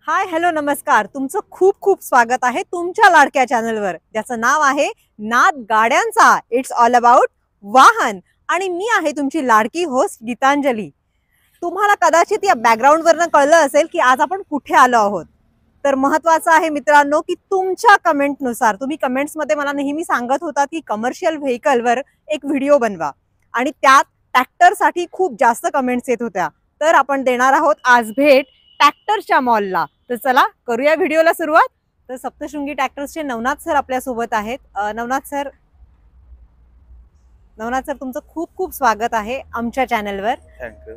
Hi hello नमस्कार, तुमचं खूप खूप स्वागत आहे तुमच्या लाडक्या चॅनलवर, ज्याचं नाव आहे नाद गाड्यांचा. इट्स ऑल अबाउट वाहन. आणि मी आहे तुमची लाडकी होस्ट गीतांजली. तुम्हाला कदाचित या बॅकग्राऊंड वरनं कळलं असेल की आज आपण कुठे आलो आहोत. तर महत्वाचं आहे मित्रांनो की तुमच्या कमेंटनुसार, तुम्ही कमेंट्समध्ये मला नेहमी सांगत होता की कमर्शियल व्हेकलवर एक व्हिडिओ बनवा, आणि त्यात ट्रॅक्टरसाठी खूप जास्त कमेंट्स येत होत्या. तर आपण देणार आहोत आज भेट ट्रॅक्टरच्या मॉलला. तर चला करूया व्हिडिओला सुरुवात. तर सप्तशृंगी ट्रॅक्टर्सचे नवनाथ सर आपल्या सोबत आहेत. नवनाथ सर तुमचं खूप खूप स्वागत आहे आमच्या चॅनलवर. थँक्यू.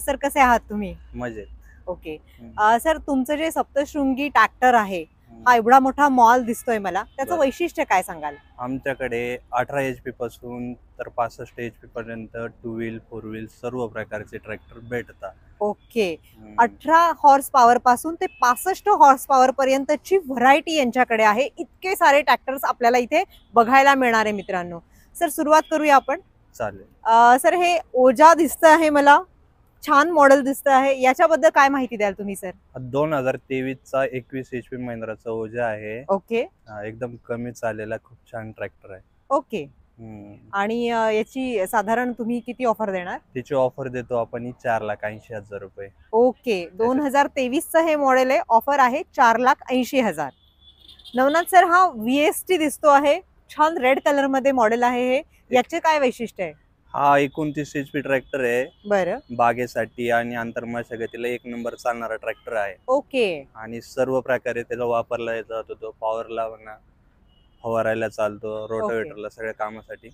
सर कसे आहात तुम्ही? मजेत. ओके. सर तुमचं जे सप्तशृंगी ट्रॅक्टर आहे, हा एवढा मोठा मॉल दिसतोय मला, त्याचं वैशिष्ट्य काय सांगाल? आमच्याकडे 18 HP पासून तर 65 HP पर्यंत 2 व्हील 4 व्हील सर्व प्रकारचे ट्रॅक्टर भेटतात. ओके. 18 हॉर्स पॉवर पासून ते 65 हॉर्स पॉवर पर्यंतची व्हरायटी यांच्याकडे आहे. इतके सारे ट्रॅक्टर्स आपल्याला इथे बघायला मिळणार आहे मित्रांनो. सर सुरुवात करूया आपण. चालेल. सर हे ओजा दिसत आहे मला, छान मॉडेल दिसत आहे, याच्याबद्दल काय माहिती द्याल तुम्ही सर? 2023 चा 21 HP महिंद्राचा ओजा आहे. ओके. एकदम कमी चालेला खूप छान ट्रॅक्टर आहे. ओके. आणि याची साधारण तुम्ही किती ऑफर देणार? त्याची ऑफर देतो आपण 4,80,000 रुपये. ओके. 2023 चं हे मॉडेल आहे, ऑफर आहे 4,80,000. नवनाथ सर हा VST दिसतो आहे, छान रेड कलर मध्ये मॉडेल आहे हे, याचे काय वैशिष्ट्य आहे? हा 29 HP ट्रॅक्टर आहे. बरं. बागेसाठी आणि आंतरमशागतीला एक नंबर चालणारा ट्रॅक्टर आहे. ओके. आणि सर्व प्रकारे त्याला वापरला जातो. तो पॉवरला म्हणा, फवारायला चालतो, रोटावेटरला, सगळ्या कामासाठी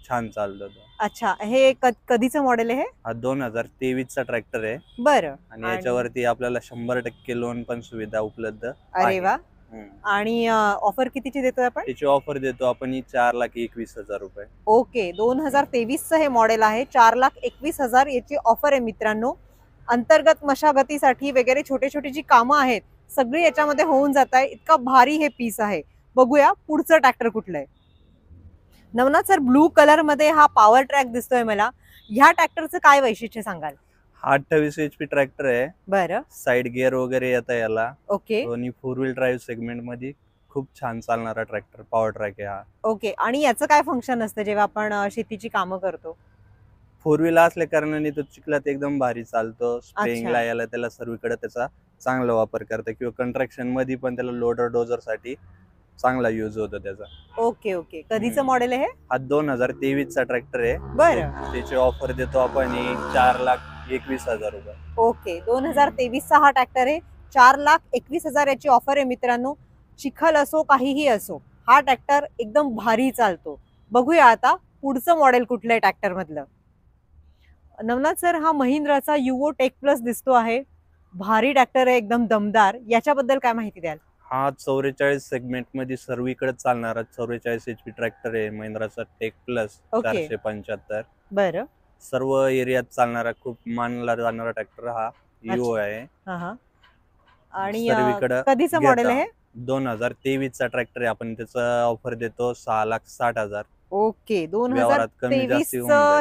छान चालतो तो. अच्छा, हे कधीचं मॉडेल आहे? हा 2023 चा ट्रॅक्टर आहे. बरं. आणि याच्यावरती आपल्याला 100% लोन पण सुविधा उपलब्ध. अरे वा. आणि ऑफर कितीची देतोय आपण? त्याची ऑफर देतो आपण 4,21,000 रुपये. ओके. 2023 चं हे मॉडेल आहे, 4,21,000 याची ऑफर आहे मित्रांनो. अंतर्गत मशागतीसाठी वगैरे छोटे छोटे जी कामं आहेत सगळी याच्यामध्ये होऊन जात आहे. इतका भारी हे पीस आहे. बघूया पुढचं ट्रॅक्टर कुठलं आहे. नवनाथ सर ब्लू कलर मध्ये हा पॉवर ट्रॅक दिसतोय मला, ह्या ट्रॅक्टरचं काय वैशिष्ट्य सांगाल? 28 HP ट्रॅक्टर आहे. बरं. साइड गिअर वगैरे येतं याला. ओके. आणि 4 व्हील ड्राईव्ह सेगमेंट मध्ये खूप छान चालणारा ट्रॅक्टर, पॉवर ट्रॅक आहे हा. ओके. आणि याचं काय फंक्शन असतं जेव्हा आपण शेतीची कामं करतो? 4 व्हील असल्या कारणाने तो चिखलात एकदम भारी चालतो. स्प्रेइंगला याला त्याला सर्वीकडे त्याचा चांगला वापर करता, किंवा कंट्रॅक्शन मध्ये पण त्याला लोडर डोजर साठी चांगला यूज होतो त्याचा. Okay okay. कधीचं मॉडेल आहे? हा 2023 चा ट्रॅक्टर आहे. बरं. त्याची ऑफर देतो आपण 4,21,000 रुपये. ओके. 2023 चा हा ट्रॅक्टर आहे, 4,21,000 याची ऑफर आहे मित्रांनो. चिखल असो काहीही असो, हा ट्रॅक्टर एकदम भारी चालतो. बघूया आता पुढचं मॉडेल कुठलं आहे ट्रॅक्टर मधलं. नवनाथ सर हा महिंद्राचा युवो टेक प्लस दिसतो आहे, भारी ट्रॅक्टर आहे, एकदम दमदार. याच्याबद्दल काय माहिती द्याल? हा 44 सेगमेंट मध्ये सर्वीकडे चालणारा 44 HP ट्रॅक्टर आहे, महिंद्राचा टेक प्लस 475. बरं. सर्व एरियात चालणारा, खूप मानला जाणारा ट्रॅक्टर हा युवो आहे. आणि कधीचं मॉडेल आहे? 2023 चा ट्रॅक्टर आहे. आपण त्याचा ऑफर देतो 6,60,000. ओके. 2023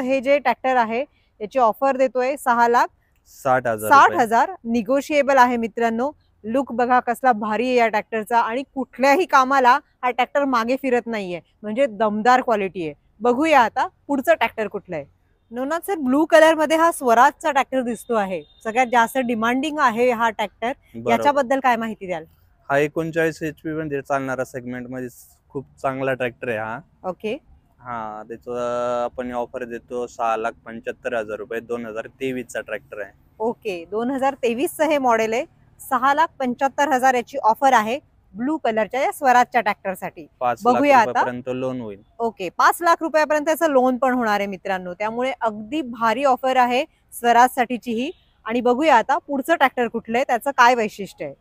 हे जे ट्रॅक्टर आहे याची ऑफर देतोय 6,60,000. निगोशिएबल आहे मित्रांनो. लुक बघा कसला भारी आहे या ट्रॅक्टरचा, आणि कुठल्याही कामाला हा ट्रॅक्टर मागे फिरत नाहीये, म्हणजे दमदार क्वालिटी आहे. बघूया आता पुढचं ट्रॅक्टर कुठलं आहे. नवनाथ सर ब्लू कलर मध्ये हा स्वराजचा ट्रॅक्टर दिसतो आहे, सगळ्यात जास्त डिमांडिंग आहे हा ट्रॅक्टर. याच्याबद्दल काय माहिती द्याल? हा 39 HP मध्ये चालणारा सेगमेंट मध्ये खूप चांगला ट्रॅक्टर आहे हा. ओके. हा त्याचं आपण ऑफर देतो 6,75,000 रुपये. 2023 चा ट्रॅक्टर आहे. ओके. 2023 चं हे मॉडेल आहे, 6,75,000 याची ऑफर आहे ब्लू कलरच्या या स्वराजच्या ट्रॅक्टरसाठी. 5 बघूया लाख आता. रुपयापर्यंत लोन होईल. ओके. 5 लाख रुपयापर्यंत याचं लोन पण होणार आहे मित्रांनो, त्यामुळे अगदी भारी ऑफर आहे स्वराज साठीची ही. आणि बघूया आता पुढचं ट्रॅक्टर कुठलं आहे, त्याचं काय वैशिष्ट्य आहे.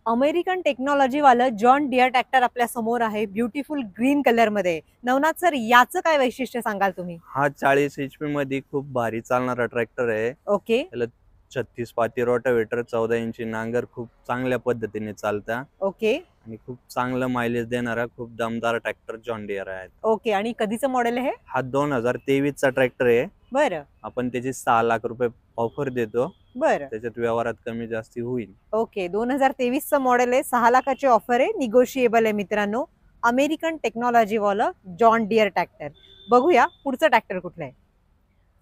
अमेरिकन टेक्नॉलॉजी वालं जॉन डियर ट्रॅक्टर आपल्या समोर आहे, ब्युटिफुल ग्रीन कलर मध्ये. नवनाथ सर याचं काय वैशिष्ट्य सांगाल तुम्ही? हा 40 HP मध्ये खूप भारी चालणारा ट्रॅक्टर आहे. ओके. त्याला 36 पाती रोटावेटर, 14 इंची नांगर, खूप चांगल्या पद्धतीने चालता ओके आणि खूप चांगलं मायलेज देणारा खूप दमदार ट्रॅक्टर जॉन डियर आहे. ओके. आणि कधीचं मॉडेल आहे हे? हा 2023 चा ट्रॅक्टर आहे. बरं आपण त्याची 6 लाख रुपये ऑफर देतो. बरं. त्याच्यात व्यवहारात कमी जास्ती होईल. ओके. 2023चं मॉडेल आहे, 6 लाखाची ऑफर आहे, निगोशिएबल आहे मित्रांनो. अमेरिकन टेक्नॉलॉजी वाला जॉन डियर ट्रॅक्टर. बघूया पुढचं ट्रॅक्टर कुठलं आहे.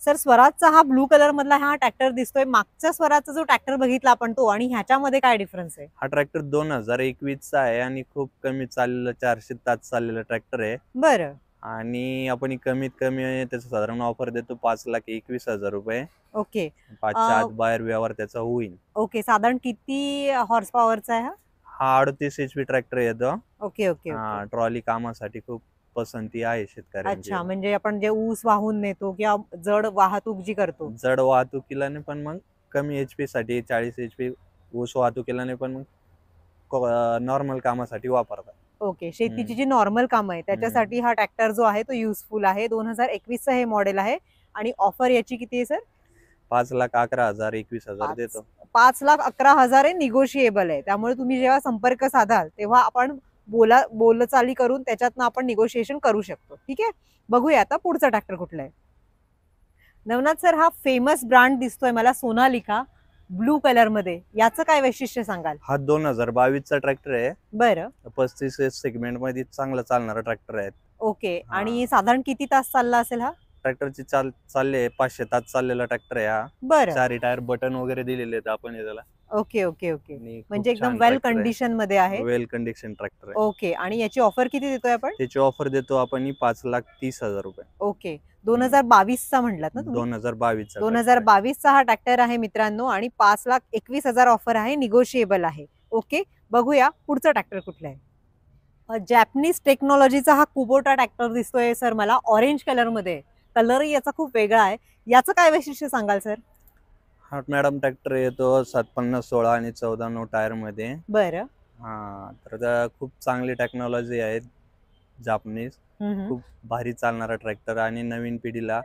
सर स्वराजचा हा ब्लू कलर मधला हा ट्रॅक्टर दिसतोय. मागच्या स्वराजचा जो ट्रॅक्टर बघितला आपण तो आणि ह्याच्यामध्ये काय डिफरन्स आहे? हा ट्रॅक्टर 2021 चा आहे आणि खूप कमी चाललेला 400 तास चाललेला ट्रॅक्टर आहे. बरं आणि आपण कमीत कमी त्याचं साधारण ऑफर देतो 5,21,000 रुपये. ओके 5च्या आत बाहेर व्यवहार त्याचा होईल. ओके. साधारण किती हॉर्स पॉवरचा आहे हा? हा 38 HP ट्रॅक्टर येतो. ओके ओके हा ट्रॉली कामासाठी खूप पसंती आहे शेतकऱ्यांची. अच्छा. म्हणजे आपण जे ऊस वाहून नेतो किंवा जड वाहतूक जी करतो. जड वाहतुकीला नाही पण मग कमी HP साठी 40 HP ऊस वाहतुकीला नाही पण मग नॉर्मल कामासाठी वापरतात. ओके. शेतीची जी नॉर्मल काम आहे त्याच्यासाठी हा ट्रॅक्टर जो आहे तो युजफुल आहे. 2021 चं हे मॉडेल आहे आणि ऑफर याची किती आहे सर? 5,11,000 21,000 देतो. 5,11,000 आहे, निगोशिएबल आहे. त्यामुळे तुम्ही जेव्हा संपर्क साधाल तेव्हा आपण बोलचाली करून त्याच्यातनं आपण निगोशिएशन करू शकतो. ठीक आहे. बघूया आता पुढचा ट्रॅक्टर कुठला आहे. नवनाथ सर, हा फेमस ब्रँड दिसतोय मला, सोनालिका ब्लू कलर मध्ये, याचं काय वैशिष्ट्य सांगाल? हा 2022 चा ट्रॅक्टर आहे. बरं 35 सेगमेंट मध्ये चांगला चालणारा ट्रॅक्टर आहे. ओके. आणि साधारण किती तास चालला असेल हा? ट्रॅक्टरची चालले 500 तास चाललेला ट्रॅक्टर आहे हा. बरं. 4 टायर बटन वगैरे दिलेले आहेत आपण त्याला. Okay okay okay. आणि खूप म्हणजे एकदम छान वेल tractor आहे. कंडिशन मध्ये आहे. वेल कंडिशन ट्रॅक्टर आहे. ओके. आणि याची ऑफर किती देतोय आपण? त्याची ऑफर देतो आपण 5,30,000 रुपये. ओके. 2022 चा म्हटलात ना तुम्ही? 2022 चा 2022 चा हा ट्रॅक्टर आहे मित्रांनो आणि 5,21,000 ऑफर आहे, निगोशिएबल आहे. ओके. बघूया पुढचा ट्रॅक्टर कुठला आहे. जॅपनीज टेक्नॉलॉजीचा हा कुबोटा ट्रॅक्टर दिसतोय सर मला, ऑरेंज कलर मध्ये. कलर याचा खूप वेगळा आहे. याचं काय वैशिष्ट्य सांगाल सर? हा मॅडम ट्रॅक्टर येतो 750 16 आणि 14 टायर मध्ये. बरं. हा तर खूप चांगली टेक्नॉलॉजी आहे जापनीज. खूप भारी चालणारा ट्रॅक्टर आणि नवीन पिढीला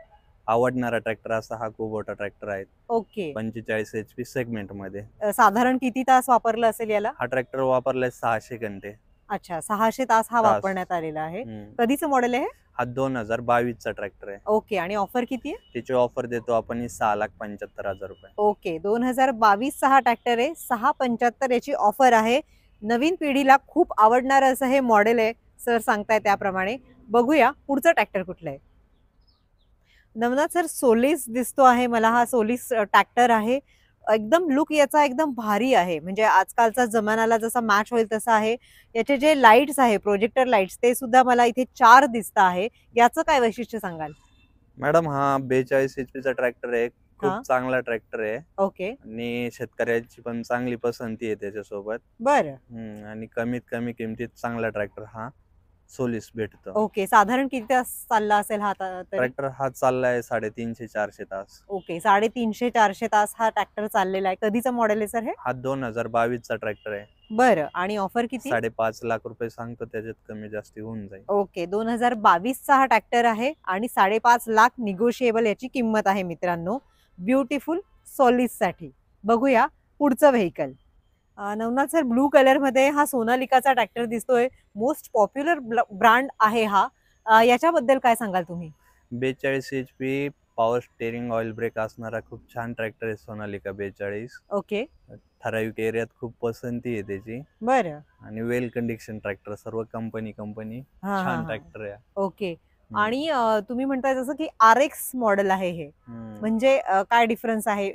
आवडणारा ट्रॅक्टर असा हा कुबोटा ट्रॅक्टर आहे. ओके. 45 HP सेगमेंट मध्ये. साधारण किती तास वापरलं असेल याला? हा ट्रॅक्टर वापरलाय 600 घंटे. अच्छा, 600 तास हा वापरण्यात आलेला आहे. कधीचं मॉडेल आहे? हा 2022 चा ट्रॅक्टर आहे. ओके. आणि ऑफर किती आहे? त्याची ऑफर देतो आपण 6,75,000 रुपये. ओके. 2022 चा हा ट्रॅक्टर आहे, 6,75,000 याची ऑफर आहे. नवीन पिढीला खूप आवडणार असं हे मॉडेल आहे सर सांगताय त्याप्रमाणे. बघूया पुढचं ट्रॅक्टर कुठलं आहे. नवनाथ सर, सोलिस दिसतो आहे मला, हा सोलिस ट्रॅक्टर आहे. एकदम लुक याचा एकदम भारी आहे, म्हणजे आजकालचा जमान्याला जसा मॅच होईल तसा आहे. याचे जे लाईट्स आहे, प्रोजेक्टर लाईट्स, ते सुद्धा मला इथे 4 दिसत आहे. याचं काय वैशिष्ट्य सांगाल? मॅडम हा 42 HP चा ट्रॅक्टर आहे. खूप चांगला ट्रॅक्टर आहे. ओके. आणि शेतकऱ्याची पण चांगली पसंती आहे त्याच्यासोबत. बरं. आणि कमीत कमी किमतीत चांगला ट्रॅक्टर हा सोलिस भेटतो. ओके. साधारण किती तास चालला असेल हा ट्रॅक्टर हा चाललाय 350-400 तास. ओके. 350-400 तास हा ट्रॅक्टर चाललेला आहे. कधीचा मॉडेल आहे सर हे? हा 2022 चा ट्रॅक्टर आहे. बरं. आणि ऑफर किती? 5.5 लाख रुपये सांगतो, त्याच्यात कमी जास्ती होऊन जाईल. ओके. 2022 चा हा ट्रॅक्टर आहे आणि 5.5 लाख निगोशिएबल याची किंमत आहे मित्रांनो, ब्युटिफुल सोलिस साठी. बघूया पुढचं vehicle. Navnath sir, blue colour मध्ये हा सोनालिकाचा ट्रॅक्टर दिसतोय. मोस्ट पॉप्युलर ब्रँड आहे हा. याच्याबद्दल काय सांगाल तुम्ही? 42 HP power steering oil brake असणारा खूप छान ट्रॅक्टर आहे सोनालिका 42. ओके. ठराविक एरियात खूप पसंती आहे त्याची. बरं. आणि वेल कंडिशन ट्रॅक्टर, सर्व कंपनी छान ट्रॅक्टर आहे. ओके. आणि तुम्ही म्हणताय जसं की RX मॉडेल आहे हे, म्हणजे काय डिफरन्स आहे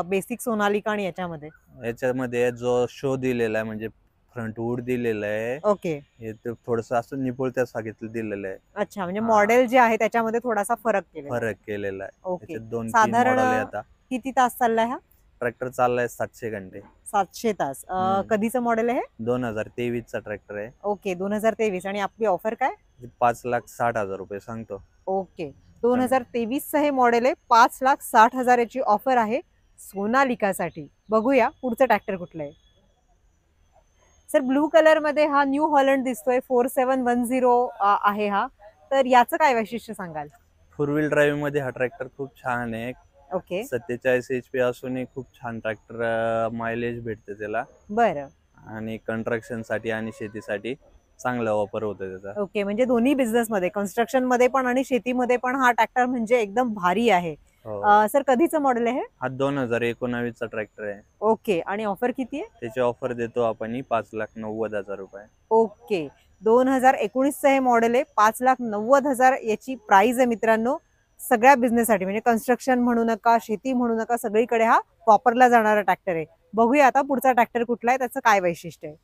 बेसिक सोनालिका आणि याच्यामध्ये? याच्यामध्ये जो शो दिलेला आहे म्हणजे फ्रंट वूड दिलेला आहे. ओके. हे थोडस असं निपुळत्या सांगितलं दिलेलं आहे. अच्छा, म्हणजे मॉडेल जे आहे त्याच्यामध्ये थोडासा फरक केलेला आहे. ओके. 2-3 साधारण मॉडेल आहे. आता किती तास चाललाय हा ट्रॅक्टर? चाललाय 700 घंटे. 700 तास. कधीचं मॉडेल आहे? 2023 चा ट्रॅक्टर आहे. ओके. 2023. आणि आपली ऑफर काय? 5,60,000 रुपये सांगतो. ओके. 2023 चं हे मॉडेल आहे, 5,60,000 याची ऑफर आहे सोनालिकासाठी. बघूया पुढचं ट्रॅक्टर कुठलं आहे. सर, ब्लू कलर मध्ये हा न्यू हॉलंड दिसतोय, 4710 आहे हा. तर याचं काय वैशिष्ट्य सांगाल? 4 व्हील ड्राईव्ह मध्ये हा ट्रॅक्टर खूप छान आहे. ओके. 47 HP असूनही खूप छान ट्रॅक्टर मायलेज भेटते त्याला बरं. आणि कंस्ट्रक्शन साठी आणि शेतीसाठी चांगला वापर होतो त्याचा. ओके, म्हणजे दोन्ही बिझनेस मध्ये, कन्स्ट्रक्शन मध्ये पण आणि शेतीमध्ये पण हा ट्रॅक्टर म्हणजे एकदम भारी आहे. हो. सर कधीचं मॉडेल आहे हे? हा 2019 चा ट्रॅक्टर आहे. ओके. आणि ऑफर किती आहे? त्याची ऑफर देतो आपण 5,90,000 रुपये. ओके. 2019चं हे मॉडेल आहे. 5,90,000 याची प्राइस आहे मित्रांनो. सगळ्या बिझनेससाठी, म्हणजे कन्स्ट्रक्शन म्हणू नका, शेती म्हणू नका, सगळीकडे हा वापरला जाणारा ट्रॅक्टर आहे. बघूया आता पुढचा ट्रॅक्टर कुठला आहे, त्याचं काय वैशिष्ट्य आहे.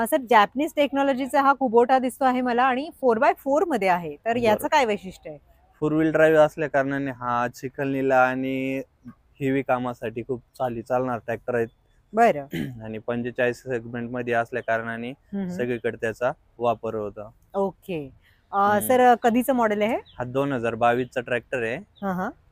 सर जॅपनीज टेक्नॉलॉजीचा हा कुबोटा दिसतो आहे मला आणि 4x4 मध्ये आहे. तर याचं बरोबर. काय वैशिष्ट्य आहे? 4 व्हील ड्राईव्ह असल्या कारणाने हा चिखलनीला आणि हेवी कामासाठी खूप चालणार ट्रॅक्टर आहे. बरं. आणि 45 सेगमेंट मध्ये असल्या कारणाने सगळीकडे त्याचा वापर होता. ओके. सर कधीचं मॉडेल आहे हे? हा 2022 चा ट्रॅक्टर आहे.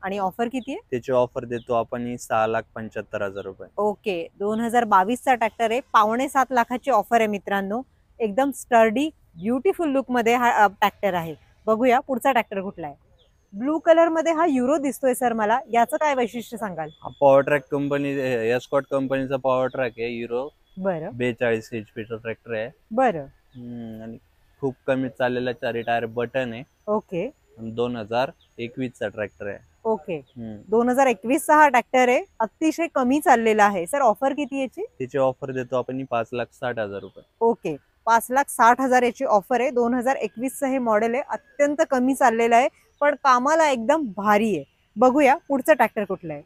आणि ऑफर किती आहे? त्याची ऑफर देतो आपण 6,75,000 रुपये. ओके. 2022चा ट्रॅक्टर आहे. 6.25 लाखाची ऑफर आहे मित्रांनो. एकदम स्टर्डी ब्युटिफुल लुक मध्ये हा ट्रॅक्टर आहे. बघूया पुढचा ट्रॅक्टर कुठला आहे. ब्लू कलर मध्ये हा युरो दिसतोय सर मला. याचं काय वैशिष्ट्य सांगाल? हा पॉवर ट्रॅक कंपनी एस्कॉर्ट कंपनीचा पॉवर ट्रॅक आहे. युरो बरं. 42 HP चा ट्रॅक्टर आहे. बरं. आणि खूप कमी चाललेला 4 टायर बटन आहे. ओके. 2021 चा ट्रॅक्टर आहे. ओके. 2021चा हा ट्रॅक्टर आहे. अतिशय कमी चाललेला आहे. सर ऑफर किती याची? त्याची ऑफर देतो आपण 5,60,000 रुपये. ओके. 5,60,000 याची ऑफर आहे. 2021चं हे मॉडेल आहे. अत्यंत कमी चाललेलं आहे, पण कामाला एकदम भारी आहे. बघूया पुढचं ट्रॅक्टर कुठलं आहे.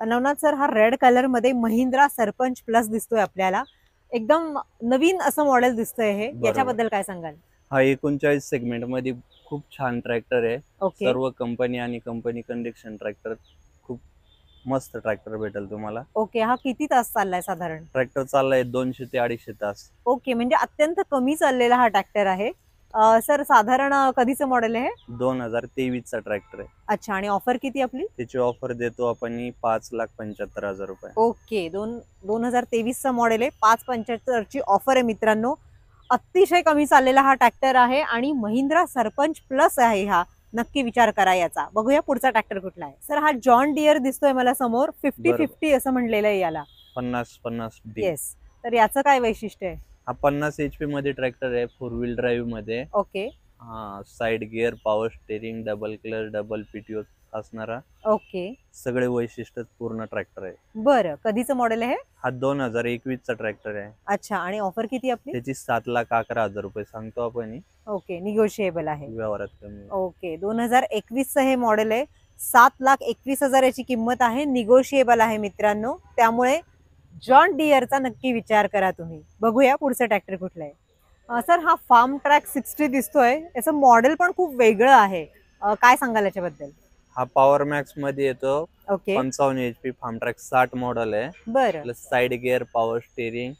नवनाथ सर, हा रेड कलर मध्ये महिंद्रा सरपंच प्लस दिसतोय आपल्याला. एकदम नवीन असं मॉडेल दिसतंय हे. याच्याबद्दल काय सांगाल? हा 39 सेगमेंट मध्ये खूप छान ट्रॅक्टर आहे. ओके. सर्व कंपनी आणि कंपनी कंडिशन ट्रॅक्टर, खूप मस्त ट्रॅक्टर भेटेल तुम्हाला. ओके. हा किती तास चाललाय साधारण? ट्रॅक्टर चाललाय 200 ते 250 तास. ओके, म्हणजे अत्यंत कमी चाललेला हा ट्रॅक्टर आहे. सर साधारण कधीचं मॉडेल आहे? 2023 चा ट्रॅक्टर आहे. अच्छा. आणि ऑफर किती आपली? त्याची ऑफर देतो आपण 5,75,000 रुपये. ओके. 2023चं मॉडेल आहे. 5,75 ची ऑफर आहे मित्रांनो. अतिशय कमी चाललेला हा ट्रॅक्टर आहे आणि महिंद्रा सरपंच प्लस आहे हा. नक्की विचार करा याचा. बघूया पुढचा ट्रॅक्टर कुठला आहे. सर हा जॉन डियर दिसतोय मला समोर. 50-50 असं म्हणलेलं आहे याला. 50-50 D. येस. तर याचं काय वैशिष्ट्य आहे? हा 50 HP मध्ये ट्रॅक्टर आहे. 4 व्हील ड्राईव्ह मध्ये. ओके. हा side gear, power steering, double clutch, double PTO असणारा ओके. सगळे वैशिष्ट्य पूर्ण ट्रॅक्टर आहे. बरं. कधीचं मॉडेल आहे? हा 2021 चा ट्रॅक्टर आहे. अच्छा. आणि ऑफर किती आपली? त्याची 7,11,000 रुपये सांगतो आपण. ओके. निगोशिएबल आहे. व्यवहारात कमी. ओके. 2021चं हे मॉडेल आहे. 7,21,000 याची किंमत आहे. निगोशिएबल आहे मित्रांनो. त्यामुळे जॉन डियरचा नक्की विचार करा तुम्ही. बघूया पुढचं ट्रॅक्टर कुठलं आहे. सर हा फार्म ट्रॅक 60 दिसतोय. याचं मॉडेल पण खूप वेगळं आहे. काय सांगाल याच्याबद्दल? हा पॉवर मॅक्स मध्ये येतो. Okay. 55 HP Farmtrac 60 model आहे. बरं. Plus side gear, power steering,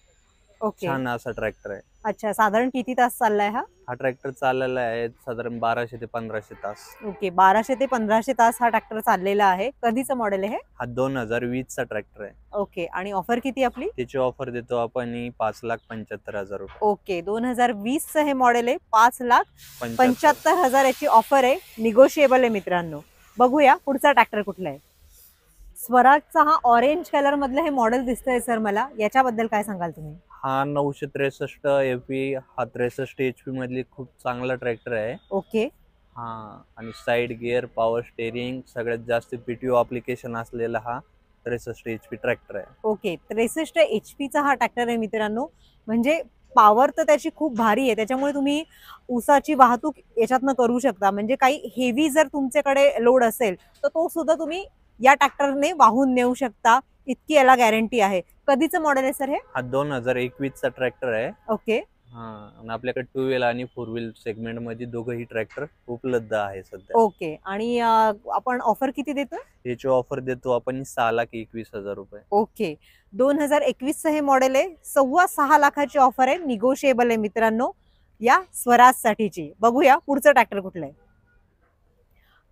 okay. छान असा ट्रॅक्टर आहे. अच्छा. साधारण किती तास चाललाय हा? हा ट्रॅक्टर चाललेला आहे साधारण 1200 ते 1500 तास. ओके. 1200 ते 1500 तास हा ट्रॅक्टर चाललेला आहे. कधीचं मॉडेल आहे? हा 2020 चा ट्रॅक्टर आहे. ओके. आणि ऑफर किती आपली? त्याची ऑफर देतो आपण 5,75,000 रुपये. ओके. 2020चं हे मॉडेल आहे. 5,75,000 याची ऑफर आहे. निगोशिएबल आहे मित्रांनो. बघूया पुढचा ट्रॅक्टर कुठला आहे. स्वराजचा हा ऑरेंज कलर मधलं हे मॉडेल दिसतंय सर मला. याच्याबद्दल काय सांगाल तुम्ही? हा 963 FE, हा 63 HP मधली खूप चांगला ट्रॅक्टर आहे. ओके. हा आणि साइड गिअर, पॉवर स्टेरिंग, सगळ्यात जास्त PTO अप्लिकेशन असलेला हा 63 HP ट्रॅक्टर आहे. ओके. 63 HP हा ट्रॅक्टर आहे मित्रांनो. म्हणजे पॉवर तर त्याची खूप भारी आहे. त्याच्यामुळे तुम्ही ऊसाची वाहतूक याच्यातनं करू शकता. म्हणजे काही हेवी जर तुमच्याकडे लोड असेल तर तो सुद्धा तुम्ही या ट्रॅक्टरने वाहून नेऊ शकता. इतकी याला गॅरंटी आहे. कधीचं मॉडेल आहे सर हे? हा 2021 चा ट्रॅक्टर आहे. ओके. हा आणि आपल्याकडे 2 व्हील आणि 4 व्हील सेगमेंट मध्ये दोघंही ट्रॅक्टर उपलब्ध आहे सध्या. ओके. आणि आपण ऑफर किती देतोय? याची ऑफर देतो आपण 6,21,000 रुपये. ओके. 2021चं हे मॉडेल आहे. 6.25 लाखाची ऑफर आहे. निगोशिएबल आहे मित्रांनो या स्वराज साठीची. बघूया पुढचं ट्रॅक्टर कुठलं आहे.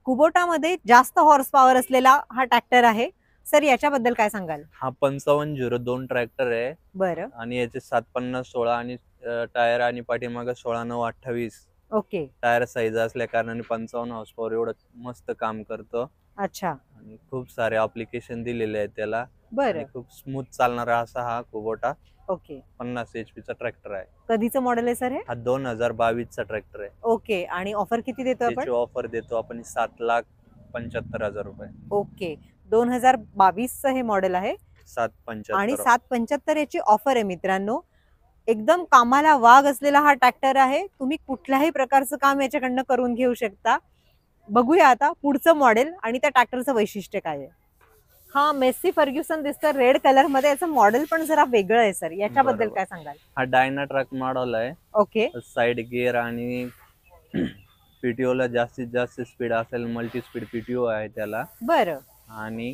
कुबोटामध्ये जास्त हॉर्स पॉवर असलेला हा ट्रॅक्टर आहे. सर याच्याबद्दल काय सांगाल? हा 5502 ट्रॅक्टर आहे. बरं. आणि याचे 750-16 आणि टायर आणि पाठीमागे 16-9-28 ओके. टायर साईज असल्या कारणाने 55 हॉर्स पॉवर एवढं मस्त काम करतो. अच्छा. आणि खूप सारे ऍप्लिकेशन दिलेले आहेत त्याला बरं. आणि खूप स्मूथ चालणारा असा हा कुबोटा ओके. 50 HP चा ट्रॅक्टर आहे. कधीचं मॉडेल आहे सर हे? हा 2022 चा ट्रॅक्टर आहे. ओके. आणि ऑफर किती देतो आपण? त्याची ऑफर देतो आपण 7,75,000 रुपये. ओके. 2022चं हे मॉडेल आहे आणि 7,75,000. 775 याची ऑफर आहे मित्रांनो. एकदम कामाला वाग असलेला हा ट्रॅक्टर आहे. तुम्ही कुठल्याही प्रकारचं काम याच्याकडनं करून घेऊ शकता. बघूया आता पुढचं मॉडेल आणि त्या ट्रॅक्टरचं वैशिष्ट्य काय आहे. हा मेस्सी फर्ग्युसन दिसतं रेड कलर मध्ये. याचं मॉडेल पण जरा वेगळं आहे सर, याच्याबद्दल बरोबर. काय सांगाल? हा डायना ट्रक मॉडेल आहे. ओके. साइड गिअर आणि पीटीओ ला जास्तीत जास्त स्पीड असेल, मल्टी स्पीड पीटीओ आहे त्याला. बरं. आणि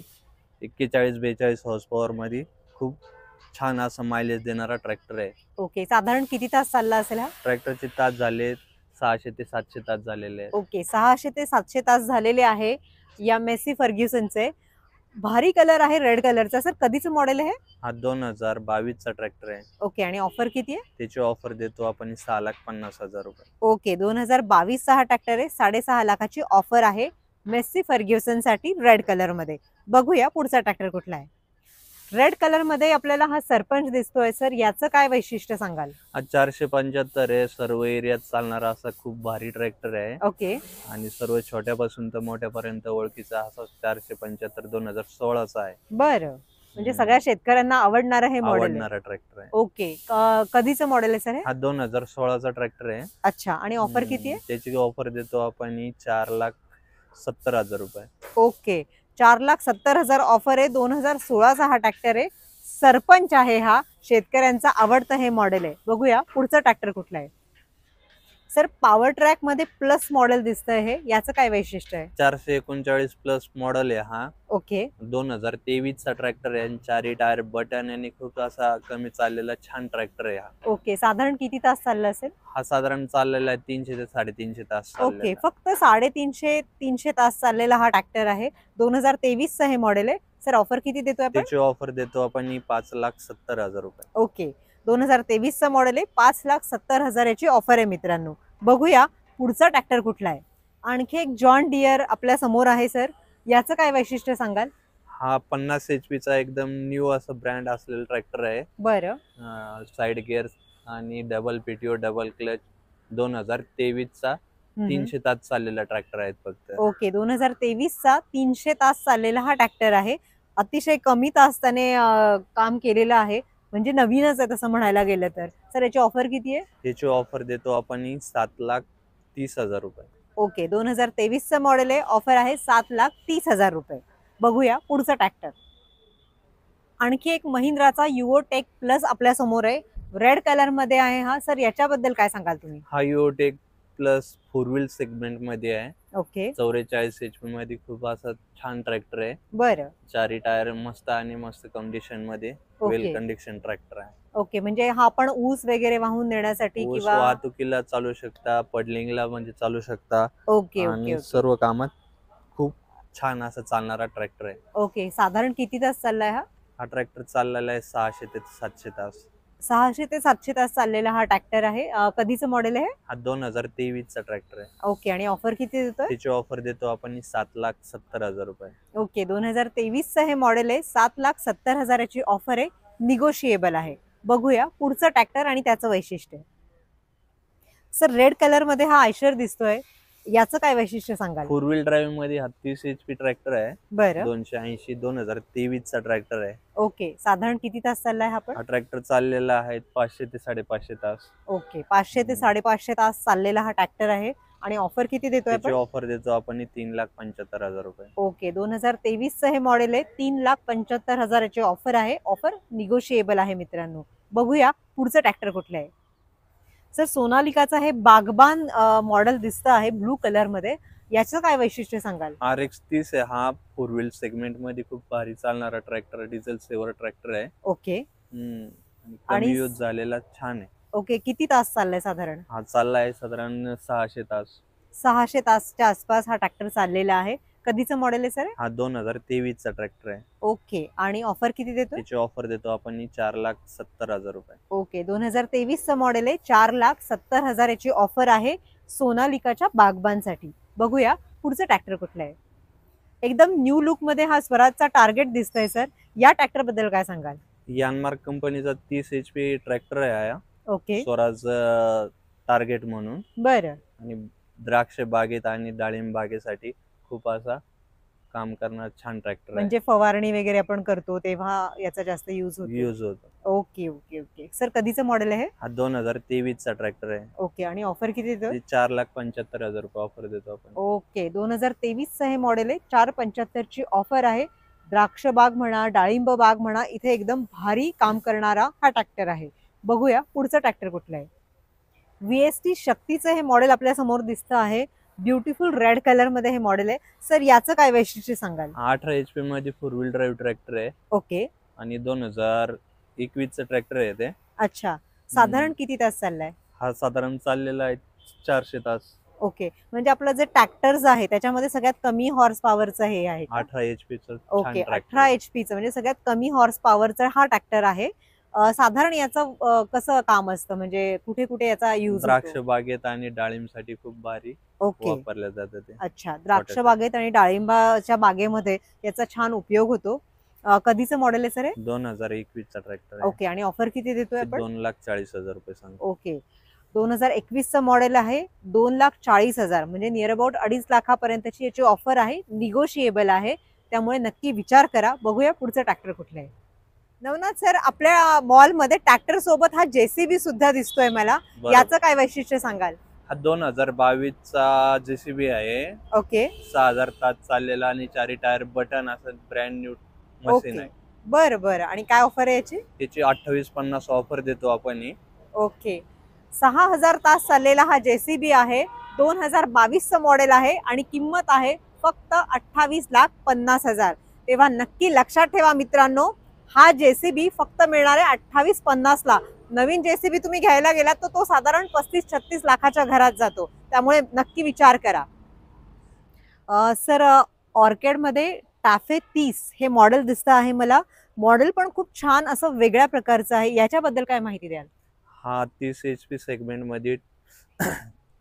41-42 हॉर्स पॉवर मध्ये खूप छान असं मायलेज देणारा ट्रॅक्टर आहे. ओके. साधारण किती तास चालला असेल हा? ट्रॅक्टरचे तास झाले 600 ते 700 तास झालेले आहेत. ओके. 600 ते 700 तास झालेले आहे या मेस्सी फर्ग्युसनचे. भारी कलर आहे रेड कलरचा. सर कधीचं मॉडेल आहे? हा 2022 चा ट्रॅक्टर आहे. ओके. आणि ऑफर किती आहे? त्याची ऑफर देतो आपण 6,50,000 रुपये. ओके. 2022 चा हा ट्रॅक्टर आहे. 6.5 लाखाची ऑफर आहे मेस्सी फर्ग्युसन साठी रेड कलर मध्ये. बघूया पुढचा ट्रॅक्टर कुठला आहे. रेड कलर मध्ये आपल्याला हा सरपंच दिसतोय सर, याचं काय वैशिष्ट्य सांगाल? हा 475 आहे. सर्व एरियात चालणारा असा खूप भारी ट्रॅक्टर आहे. ओके. आणि सर्व छोट्यापासून तर मोठ्यापर्यंत ओळखीचा असा 475 2016 चा आहे. बरं. म्हणजे सगळ्या शेतकऱ्यांना आवडणारं हे मॉडेल आहे. आवडणारा ट्रॅक्टर आहे. ओके. कधीचं मॉडेल आहे सर हे? हा 2016 चा ट्रॅक्टर आहे. अच्छा. आणि ऑफर किती आहे? त्याची ऑफर देतो आपण 4,70,000 रुपये. ओके. 4,70,000 ऑफर आहे. 2016चा हा ट्रॅक्टर आहे. सरपंच आहे हा. शेतकऱ्यांचा आवडतं हे मॉडेल आहे. बघूया पुढचं ट्रॅक्टर कुठलं आहे. सर पॉवर ट्रॅक मध्ये प्लस मॉडेल दिसतंय हे, याचं काय वैशिष्ट्य आहे? 439 प्लस मॉडेल आहे हा. ओके. 2023 चा ट्रॅक्टर आहे आणि 4 टायर बटन आणि खूप असा कमी चाललेला छान ट्रॅक्टर आहे हा. ओके. साधारण किती तास चालला असेल? हा साधारण चाललेला आहे 300 ते 350 तास ओके. चाललेला. फक्त 350 तास चाललेला हा ट्रॅक्टर आहे. 2023चं हे मॉडेल आहे. सर ऑफर किती देतोय आपण? त्याची ऑफर देतो आपण 5,70,000 रुपये. ओके. 2023चं मॉडेल आहे. 5,70,000 याची ऑफर आहे मित्रांनो. बघूया पुढचा ट्रॅक्टर कुठला आहे. आणखी एक जॉन डियर आपल्या समोर आहे सर, याचं काय वैशिष्ट्य सांगाल? हा 50 HP चा एकदम न्यू असं ब्रँड असलेला ट्रॅक्टर आहे. बरं. साइड गिअर आणि डबल पीटीओ डबल क्लच. 2023 चा 300 तास चाललेला ट्रॅक्टर आहे फक्त. ओके. 2023चा 300 तास चाललेला हा ट्रॅक्टर आहे. अतिशय कमी तास त्याने काम केलेलं आहे. म्हणजे नवीनच आहे तसं म्हणायला गेलं तर. सर याची ऑफर किती आहे? त्याची ऑफर देतो आपण 7,30,000 रुपये. ओके. 2023चं मॉडेल आहे. ऑफर आहे 7,30,000 रुपये. बघूया पुढचा ट्रॅक्टर. आणखी एक महिंद्राचा युओटेक प्लस आपल्या समोर आहे. रेड कलर मध्ये आहे हा. सर याच्याबद्दल काय सांगाल तुम्ही? हा युओटेक प्लस 4 व्हील सेगमेंट मध्ये आहे. ओके. 44 HP मध्ये खूप असा छान ट्रॅक्टर आहे. बरं. 4 टायर मस्त आणि मस्त कंडिशन मध्ये वेल कंडिशन ट्रॅक्टर आहे. ओके. म्हणजे हा आपण ऊस वगैरे वाहून नेण्यासाठी ऊस किंवा वाहतुकीला चालू शकता, पडलिंगला म्हणजे चालू शकता. ओके. आणि ओके. सर्व कामात खूप छान असं चालणारा ट्रॅक्टर आहे. ओके. साधारण किती तास चाललाय हा? हा ट्रॅक्टर चाललेला आहे 600 ते 700 तास. 600 ते 700 तास चाललेला हा ट्रॅक्टर आहे. कधीचं मॉडेल आहे? हा 2023 चा ट्रॅक्टर आहे. ओके. आणि ऑफर किती देतोय? त्याची ऑफर देतो आपण 7,70,000 रुपये. ओके. 2023चं हे मॉडेल आहे. 7,70,000 ची ऑफर आहे. निगोशिएबल आहे. बघूया पुढचं ट्रॅक्टर आणि त्याचं वैशिष्ट्य. सर रेड कलर मध्ये हा आयशर दिसतोय, याचं काय वैशिष्ट्य सांगाल? 4 व्हील ड्राईव्ह मध्ये हा 30 HP ट्रॅक्टर आहे. बरं. 280 2023 चा ट्रॅक्टर आहे. ओके. साधारण किती तास चाललाय हा पण? हा ट्रॅक्टर चाललेला आहे 500 ते 550 तास. ओके. 500 ते 550 तास चाललेला हा ट्रॅक्टर आहे. आणि ऑफर किती देतोय त्याची आपण? ऑफर देतो आपण 3,75,000 रुपये. ओके. 2023चं हे मॉडेल आहे. 3,75,000 ची ऑफर आहे. ऑफर निगोशिएबल आहे मित्रांनो. बघूया पुढचं ट्रॅक्टर कुठलं आहे. सर सोनालिकाचा हे बागबान मॉडेल दिसतं आहे ब्लू कलर मध्ये, याचं काय वैशिष्ट्य सांगाल? RX 30 आहे. हा 4 व्हील सेगमेंट मध्ये खूप भारी चालणारा ट्रॅक्टर, डिझेल सेवर ट्रॅक्टर आहे. ओके. आणि कमी यूज झालेला छान आहे. ओके. किती तास चाललाय साधारण? हा चाललाय साधारण 600 तास. 600 तासच्या आसपास हा ट्रॅक्टर चाललेला आहे. कधीचं मॉडेल आहे सर? हा 2023 चा ट्रॅक्टर आहे. ओके. आणि ऑफर किती देतोय? त्याची ऑफर देतो आपण 4,70,000 रुपये. ओके. 2023चं मॉडेल आहे. 4,70,000 याची ऑफर आहे सोनालिकाच्या बागबानसाठी. बघूया पुढचं ट्रॅक्टर कुठलं आहे. एकदम न्यू लुक मध्ये हा स्वराजचा टार्गेट दिसतोय सर. या ट्रॅक्टर बद्दल काय सांगाल? यानमार्क कंपनीचा 30 HP ट्रॅक्टर आहे हा ओके, स्वराज टार्गेट म्हणून. बरं. आणि द्राक्ष बागेत आणि डाळिंब बागेसाठी खूप असा काम करणार छान ट्रॅक्टर आहे. म्हणजे फवारणी वगैरे आपण करतो तेव्हा याचा जास्त यूज होतो. यूज होतो. ओके ओके ओके सर, कधीचं मॉडेल आहे? हा 2023 चा ट्रॅक्टर आहे. ओके, आणि ऑफर किती देतो? 4,75,000 रुपये ऑफर देतो आपण. ओके, 2023 चं हे मॉडेल आहे. 4,75 ची ऑफर आहे. द्राक्ष बाग म्हणा, डाळिंब बाग म्हणा, इथे एकदम भारी काम करणारा हा ट्रॅक्टर आहे. बघूया पुढचं ट्रॅक्टर कुठलं आहे. VST शक्तीचं हे मॉडेल आपल्या समोर दिसतं आहे. ब्युटिफुल रेड कलर मध्ये हे मॉडेल आहे. सर याचं काय वैशिष्ट्य सांगाल? 18 HP मध्ये 4 व्हील ड्राईव्ह ट्रॅक्टर आहे ओके, आणि 2021 चा ट्रॅक्टर आहे ते. अच्छा. साधारण किती तास चाललाय? हा साधारण चाललेला आहे 400 तास. ओके, म्हणजे आपलं जे ट्रॅक्टर्स आहे त्याच्यामध्ये सगळ्यात कमी हॉर्स पॉवरचं हे आहे का? 18 HP चं ओके, छान ट्रॅक्टर. 18 HP चं म्हणजे सगळ्यात कमी हॉर्स पॉवरचा हा ट्रॅक्टर आहे. साधारण याचं कसं काम असतं, म्हणजे कुठे कुठे याचा यूज द्राक्ष बागेत आणि डाळिंबसाठी खूप भारी ओके, वापरलं जातं ते. अच्छा. द्राक्ष बागेत आणि डाळिंबाच्या बागेमध्ये याचा छान उपयोग होतो. कधीचं मॉडेल आहे सर हे? 2021 चा ट्रॅक्टर आहे. ओके, आणि ऑफर किती देतोय आपण? 2,40,000 रुपये सांगतो. ओके, 2021 चं मॉडेल आहे. 2,40,000 म्हणजे नियर अबाउट 2.5 लाखापर्यंतची याची ऑफर आहे. निगोशिएबल आहे, त्यामुळे नक्की विचार करा. बघूया पुढचं ट्रॅक्टर कुठलं आहे. नवनाथ सर, आपल्या मॉल मध्ये ट्रॅक्टर सोबत हा JCB सुद्धा दिसतोय मला. बरोबर. याचं काय वैशिष्ट्य सांगाल? हा 2022 चा JCB आहे. ओके 6,000 तास चाललेला आणि 4 टायर बटन असं ब्रँड न्यू मशीन ओके, आहे. बरं बरं. आणि काय ऑफर आहे याची? त्याची 2850 ऑफर देतो आपण. ओके, 6,000 तास चाललेला हा JCB आहे. 2022 चं मॉडेल आहे आणि किंमत आहे फक्त 28,50,000. तेव्हा नक्की लक्षात ठेवा मित्रांनो, हा JCB फक्त मिळणार आहे 28,50 ला. नवीन JCB तुम्ही घ्यायला गेलात तर तो साधारण 35-36 लाखाच्या घरात जातो, त्यामुळे नक्की विचार करा. सर, ऑर्किड मध्ये टाफे 30 हे मॉडेल दिसतं आहे मला. मॉडेल पण खूप छान असं वेगळ्या प्रकारचं आहे. याच्याबद्दल काय माहिती द्याल? हा 30 HP सेगमेंट मध्ये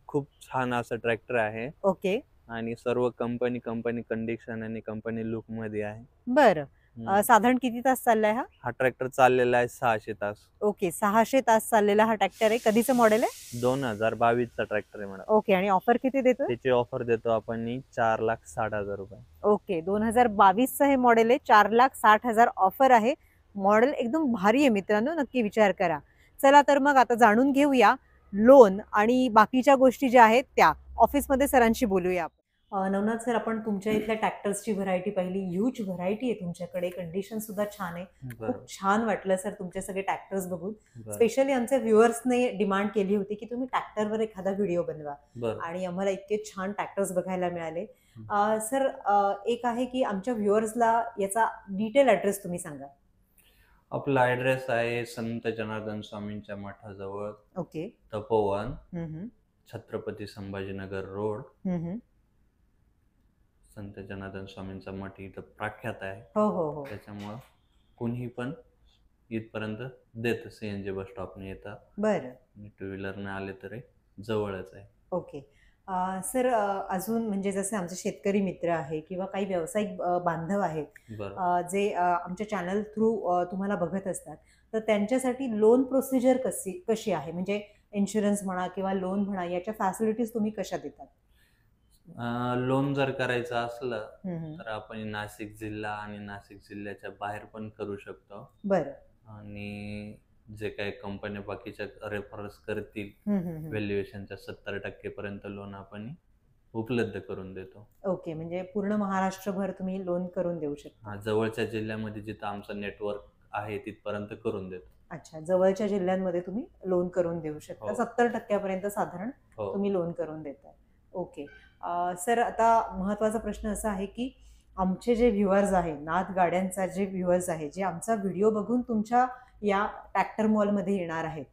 खूप छान असं ट्रॅक्टर आहे ओके, आणि सर्व कंपनी कंडिशन आणि कंपनी लुक मध्ये आहे. बरं. साधारण किती तास चाललाय हा? हा ट्रॅक्टर चाललेला आहे 600 तास. ओके, 600 तास चाललेला हा ट्रॅक्टर आहे. कधीचं मॉडेल आहे? 2022 चा ट्रॅक्टर आहे मॅडम. ओके, आणि ऑफर किती देतोय? त्याची ऑफर देतो आपण 4,60,000 रुपये. ओके, 2022 चं हे मॉडेल आहे. 4,60,000 ऑफर आहे. मॉडेल एकदम भारी आहे मित्रांनो, नक्की विचार करा. चला तर मग आता जाणून घेऊया लोन आणि बाकीच्या गोष्टी ज्या आहेत त्या. ऑफिसमध्ये सरांशी बोलूया आपण. नवनाथ सर, आपण तुमच्या इथल्या ट्रॅक्टर्सची व्हरायटी पाहिली. ह्यूज व्हरायटी आहे तुमच्याकडे. कंडिशन सुद्धा छान आहे. खूप छान वाटलं सर तुमचे सगळे ट्रॅक्टर्स बघून. स्पेशली आमच्या व्ह्युअर्सने डिमांड केली होती की तुम्ही ट्रॅक्टरवर एखादा व्हिडिओ बनवा, आणि आम्हाला इतके छान ट्रॅक्टर्स बघायला मिळाले. सर, एक आहे की आमच्या व्ह्युअर्सला याचा डिटेल ऍड्रेस तुम्ही सांगा. आपला ऍड्रेस आहे संत जनार्दन स्वामींच्या मठाजवळ. Okay, Tapovan, Chhatrapati Sambhajinagar road. संत जनार्दन स्वामींचा मठ इथं प्रख्यात आहे. हो हो हो, त्याच्यामुळं कोणीही पण इथपर्यंत देत CNG बस स्टॉपने येतं. बरं. टू व्हीलरने आले तरी जवळच आहे. ओके. सर, अजून म्हणजे जसे आमचे शेतकरी मित्र आहे किंवा काही व्यावसायिक बांधव आहेत जे आमच्या चॅनल थ्रू तुम्हाला बघत असतात, तर त्यांच्यासाठी लोन प्रोसिजर कशी आहे, म्हणजे इन्शुरन्स म्हणा किंवा लोन म्हणा, याच्या फॅसिलिटीज तुम्ही कशा देतात? लोन जर करायचं असलं तर आपण नाशिक जिल्हा आणि नाशिक जिल्ह्याच्या बाहेर पण करू शकतो. बरं. आणि जे काही कंपन्या बाकीच्या रेफरन्स करतील व्हॅल्युएशनच्या 70% पर्यंत लोन आपण उपलब्ध करून देतो. ओके, म्हणजे पूर्ण महाराष्ट्रभर तुम्ही लोन करून देऊ शकता? जवळच्या जिल्ह्यामध्ये जिथं आमचं नेटवर्क आहे तिथपर्यंत करून देतो. अच्छा, जवळच्या जिल्ह्यांमध्ये तुम्ही लोन करून देऊ शकता. 70% पर्यंत साधारण तुम्ही लोन करून देताय. ओके. सर, आता महत्वाचा प्रश्न असा आहे की आमचे जे व्ह्युअर्स आहे, नाद गाड्यांचा जे व्ह्युअर्स आहे, जे आमचा व्हिडिओ बघून तुमच्या या ट्रॅक्टर मॉलमध्ये येणार आहेत,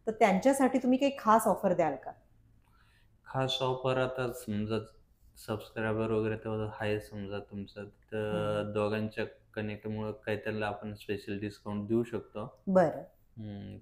तर त्यांच्यासाठी तुम्ही काही खास ऑफर द्याल का? खास ऑफर आता समजा सबस्क्रायबर वगैरे तेवढं आहे समजा तुमचं, तर दोघांच्या कनेक्टमुळे काही त्याला आपण स्पेशल डिस्काउंट देऊ शकतो. बरं.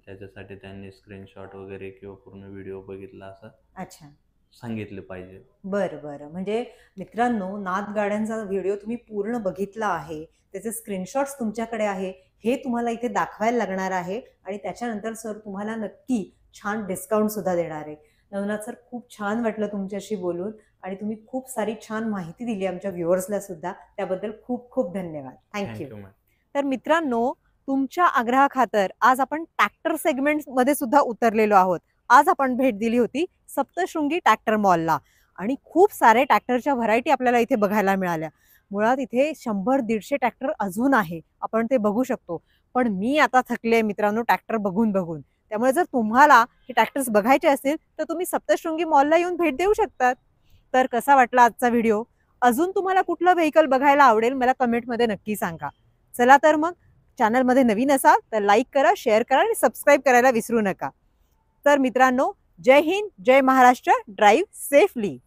त्याच्यासाठी त्यांनी स्क्रीनशॉट वगैरे किंवा पूर्ण व्हिडिओ बघितला असं. अच्छा. सांगितले पाहिजे. बरं बरं. म्हणजे मित्रांनो, नाद गाड्यांचा व्हिडिओ तुम्ही पूर्ण बघितला आहे. त्याचे स्क्रीनशॉट्स तुमच्याकडे आहे. हे तुम्हाला इथे दाखवायला लागणार आहे आणि त्याच्यानंतर सर तुम्हाला नक्की छान डिस्काउंट सुद्धा देणार आहे. नवनाथ सर, खूप छान वाटलं तुमच्याशी बोलून आणि तुम्ही खूप सारी छान माहिती दिली आमच्या व्ह्युअर्सला सुद्धा. त्याबद्दल खूप खूप धन्यवाद. थँक्यू. Thank you ma'am. तर मित्रांनो, तुमच्या आग्रहाखातर आज आपण ट्रॅक्टर सेगमेंटमध्ये सुद्धा उतरलेलो आहोत. आज आपण भेट दिली होती सप्तशृंगी ट्रॅक्टर मॉलला आणि खूप सारे ट्रॅक्टरच्या व्हरायटी आपल्याला इथे बघायला मिळाल्या. मुळात इथे 100-150 ट्रॅक्टर अजून आहे, आपण ते बघू शकतो. पण मी आता थकले मित्रांनो ट्रॅक्टर बघून बघून. त्यामुळे जर तुम्हाला हे ट्रॅक्टर्स बघायचे असतील तर तुम्ही सप्तशृंगी मॉलला येऊन भेट देऊ शकतात. तर कसा वाटला आजचा व्हिडिओ? अजून तुम्हाला कुठलं व्हेकल बघायला आवडेल मला कमेंटमध्ये नक्की सांगा. चला तर मग, चॅनलमध्ये नवीन असाल तर लाईक करा, शेअर करा आणि सबस्क्राईब करायला विसरू नका. तर मित्रांनो, जय हिंद, जय महाराष्ट्र, ड्राईव्ह सेफली.